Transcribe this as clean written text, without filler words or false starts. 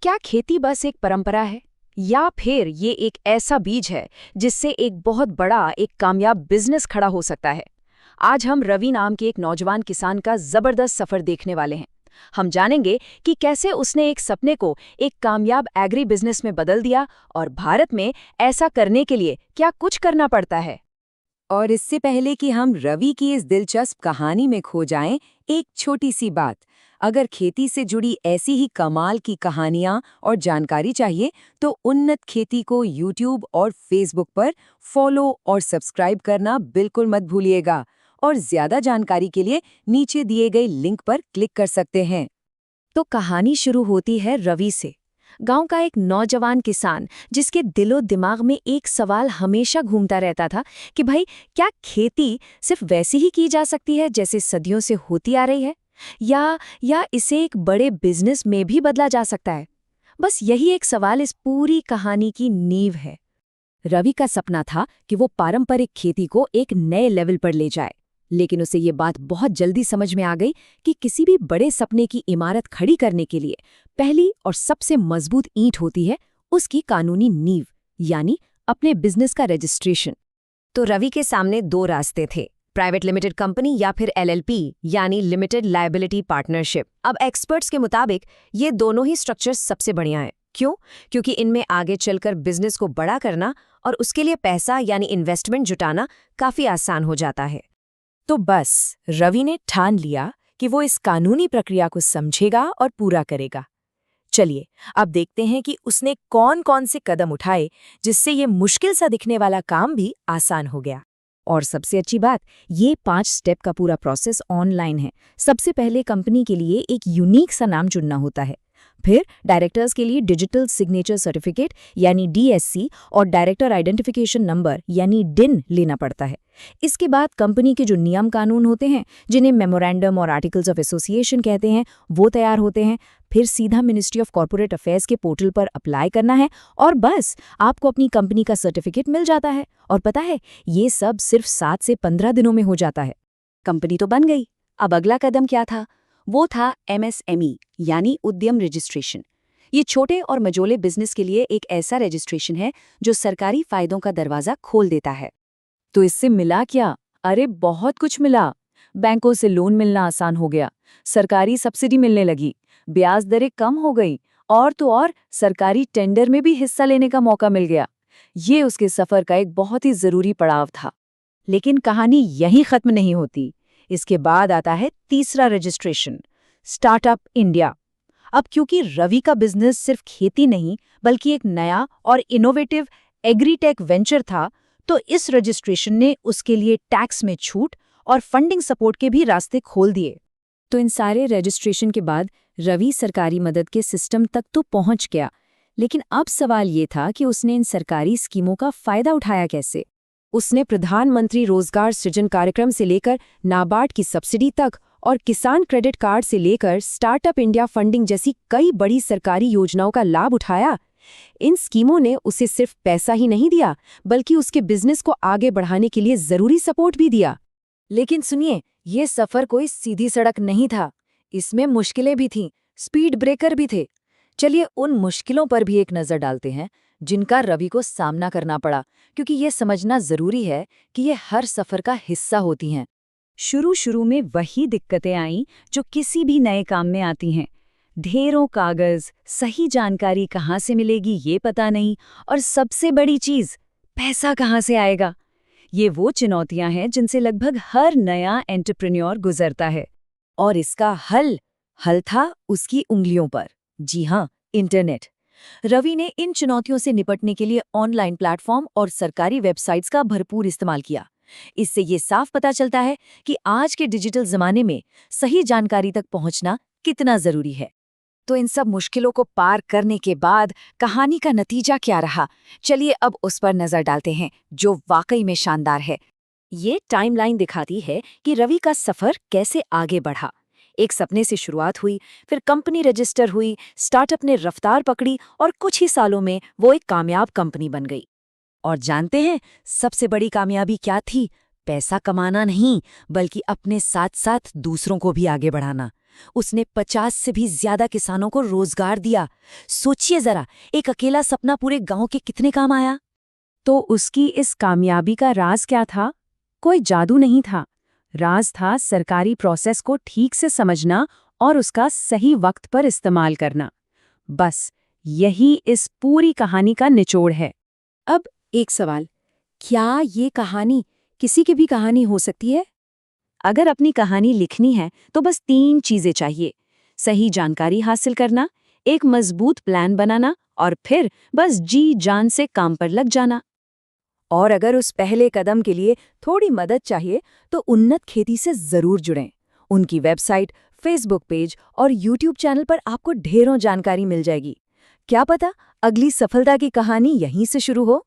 क्या खेती बस एक परंपरा है या फिर ये एक ऐसा बीज है जिससे एक बहुत बड़ा एक कामयाब बिजनेस खड़ा हो सकता है। आज हम रवि नाम के एक नौजवान किसान का जबरदस्त सफर देखने वाले हैं। हम जानेंगे कि कैसे उसने एक सपने को एक कामयाब एग्री बिजनेस में बदल दिया और भारत में ऐसा करने के लिए क्या कुछ करना पड़ता है। और इससे पहले कि हम रवि की इस दिलचस्प कहानी में खो जाएं, एक छोटी सी बात। अगर खेती से जुड़ी ऐसी ही कमाल की कहानियां और जानकारी चाहिए तो उन्नत खेती को YouTube और Facebook पर फॉलो और सब्सक्राइब करना बिल्कुल मत भूलिएगा। और ज्यादा जानकारी के लिए नीचे दिए गए लिंक पर क्लिक कर सकते हैं। तो कहानी शुरू होती है रवि से। गांव का एक नौजवान किसान जिसके दिलो दिमाग में एक सवाल हमेशा घूमता रहता था कि भाई क्या खेती सिर्फ वैसी ही की जा सकती है जैसे सदियों से होती आ रही है, या इसे एक बड़े बिजनेस में भी बदला जा सकता है। बस यही एक सवाल इस पूरी कहानी की नींव है। रवि का सपना था कि वो पारंपरिक खेती को एक नए लेवल पर ले जाए, लेकिन उसे ये बात बहुत जल्दी समझ में आ गई कि किसी भी बड़े सपने की इमारत खड़ी करने के लिए पहली और सबसे मजबूत ईंट होती है उसकी कानूनी नींव, यानी अपने बिजनेस का रजिस्ट्रेशन। तो रवि के सामने दो रास्ते थे, प्राइवेट लिमिटेड कंपनी या फिर LLP यानी लिमिटेड लायबिलिटी पार्टनरशिप। अब एक्सपर्ट्स के मुताबिक ये दोनों ही स्ट्रक्चर्स सबसे बढ़िया हैं। क्यों? क्योंकि इनमें आगे चलकर बिजनेस को बड़ा करना और उसके लिए पैसा यानी इन्वेस्टमेंट जुटाना काफी आसान हो जाता है। तो बस रवि ने ठान लिया कि वो इस कानूनी प्रक्रिया को समझेगा और पूरा करेगा। चलिए अब देखते हैं कि उसने कौन कौन से कदम उठाए जिससे ये मुश्किल सा दिखने वाला काम भी आसान हो गया। और सबसे अच्छी बात, ये 5 स्टेप का पूरा प्रोसेस ऑनलाइन है। सबसे पहले कंपनी के लिए एक यूनिक सा नाम चुनना होता है, फिर डायरेक्टर्स के लिए डिजिटल सिग्नेचर सर्टिफिकेट यानी DSC और डायरेक्टर आइडेंटिफिकेशन नंबर यानी DIN लेना पड़ता है। इसके बाद कंपनी के जो नियम कानून होते हैं, जिन्हें मेमोरेंडम और आर्टिकल्स ऑफ एसोसिएशन कहते हैं, वो तैयार होते हैं। फिर सीधा मिनिस्ट्री ऑफ कॉर्पोरेट अफेयर्स के पोर्टल पर अप्लाई करना है और बस आपको अपनी कंपनी का सर्टिफिकेट मिल जाता है। और पता है, ये सब सिर्फ 7 से 15 दिनों में हो जाता है। कंपनी तो बन गई। अब अगला कदम क्या था? वो था MSME यानी उद्यम रजिस्ट्रेशन। ये छोटे और मझोले बिजनेस के लिए एक ऐसा रजिस्ट्रेशन है जो सरकारी फायदों का दरवाजा खोल देता है। तो इससे मिला क्या? अरे बहुत कुछ मिला। बैंकों से लोन मिलना आसान हो गया, सरकारी सब्सिडी मिलने लगी, ब्याज दरें कम हो गई और तो और सरकारी टेंडर में भी हिस्सा लेने का मौका मिल गया। ये उसके सफर का एक बहुत ही जरूरी पड़ाव था। लेकिन कहानी यहीं खत्म नहीं होती। इसके बाद आता है तीसरा रजिस्ट्रेशन, स्टार्टअप इंडिया। अब क्योंकि रवि का बिजनेस सिर्फ खेती नहीं बल्कि एक नया और इनोवेटिव एग्रीटेक वेंचर था, तो इस रजिस्ट्रेशन ने उसके लिए टैक्स में छूट और फंडिंग सपोर्ट के भी रास्ते खोल दिए। तो इन सारे रजिस्ट्रेशन के बाद रवि सरकारी मदद के सिस्टम तक तो पहुंच गया, लेकिन अब सवाल ये था कि उसने इन सरकारी स्कीमों का फायदा उठाया कैसे। उसने प्रधानमंत्री रोजगार सृजन कार्यक्रम से लेकर नाबार्ड की सब्सिडी तक और किसान क्रेडिट कार्ड से लेकर स्टार्टअप इंडिया फंडिंग जैसी कई बड़ी सरकारी योजनाओं का लाभ उठाया। इन स्कीमों ने उसे सिर्फ पैसा ही नहीं दिया बल्कि उसके बिजनेस को आगे बढ़ाने के लिए जरूरी सपोर्ट भी दिया। लेकिन सुनिए, ये सफर कोई सीधी सड़क नहीं था। इसमें मुश्किलें भी थीं, स्पीड ब्रेकर भी थे। चलिए उन मुश्किलों पर भी एक नजर डालते हैं जिनका रवि को सामना करना पड़ा, क्योंकि ये समझना जरूरी है कि ये हर सफर का हिस्सा होती हैं। शुरू में वही दिक्कतें आईं जो किसी भी नए काम में आती हैं। ढेरों कागज, सही जानकारी कहाँ से मिलेगी ये पता नहीं, और सबसे बड़ी चीज, पैसा कहाँ से आएगा। ये वो चुनौतियां हैं जिनसे लगभग हर नया एंटरप्रेन्योर गुजरता है। और इसका हल था उसकी उंगलियों पर। जी हाँ, इंटरनेट। रवि ने इन चुनौतियों से निपटने के लिए ऑनलाइन प्लेटफॉर्म और सरकारी वेबसाइट्स का भरपूर इस्तेमाल किया। इससे ये साफ पता चलता है कि आज के डिजिटल जमाने में सही जानकारी तक पहुंचना कितना जरूरी है। तो इन सब मुश्किलों को पार करने के बाद कहानी का नतीजा क्या रहा, चलिए अब उस पर नजर डालते हैं जो वाकई में शानदार है। ये टाइमलाइन दिखाती है कि रवि का सफर कैसे आगे बढ़ा। एक सपने से शुरुआत हुई, फिर कंपनी रजिस्टर हुई, स्टार्टअप ने रफ्तार पकड़ी और कुछ ही सालों में वो एक कामयाब कंपनी बन गई। और जानते हैं सबसे बड़ी कामयाबी क्या थी? पैसा कमाना नहीं, बल्कि अपने साथ साथ दूसरों को भी आगे बढ़ाना। उसने 50 से भी ज्यादा किसानों को रोजगार दिया। सोचिए जरा, एक अकेला सपना पूरे गांव के कितने काम आया। तो उसकी इस कामयाबी का राज क्या था? कोई जादू नहीं था। राज था सरकारी प्रोसेस को ठीक से समझना और उसका सही वक्त पर इस्तेमाल करना। बस यही इस पूरी कहानी का निचोड़ है। अब एक सवाल, क्या ये कहानी किसी की भी कहानी हो सकती है? अगर अपनी कहानी लिखनी है तो बस 3 चीजें चाहिए: सही जानकारी हासिल करना, एक मजबूत प्लान बनाना और फिर बस जी जान से काम पर लग जाना। और अगर उस पहले कदम के लिए थोड़ी मदद चाहिए तो उन्नत खेती से जरूर जुड़ें। उनकी वेबसाइट, फेसबुक पेज और यूट्यूब चैनल पर आपको ढेरों जानकारी मिल जाएगी। क्या पता अगली सफलता की कहानी यहीं से शुरू हो।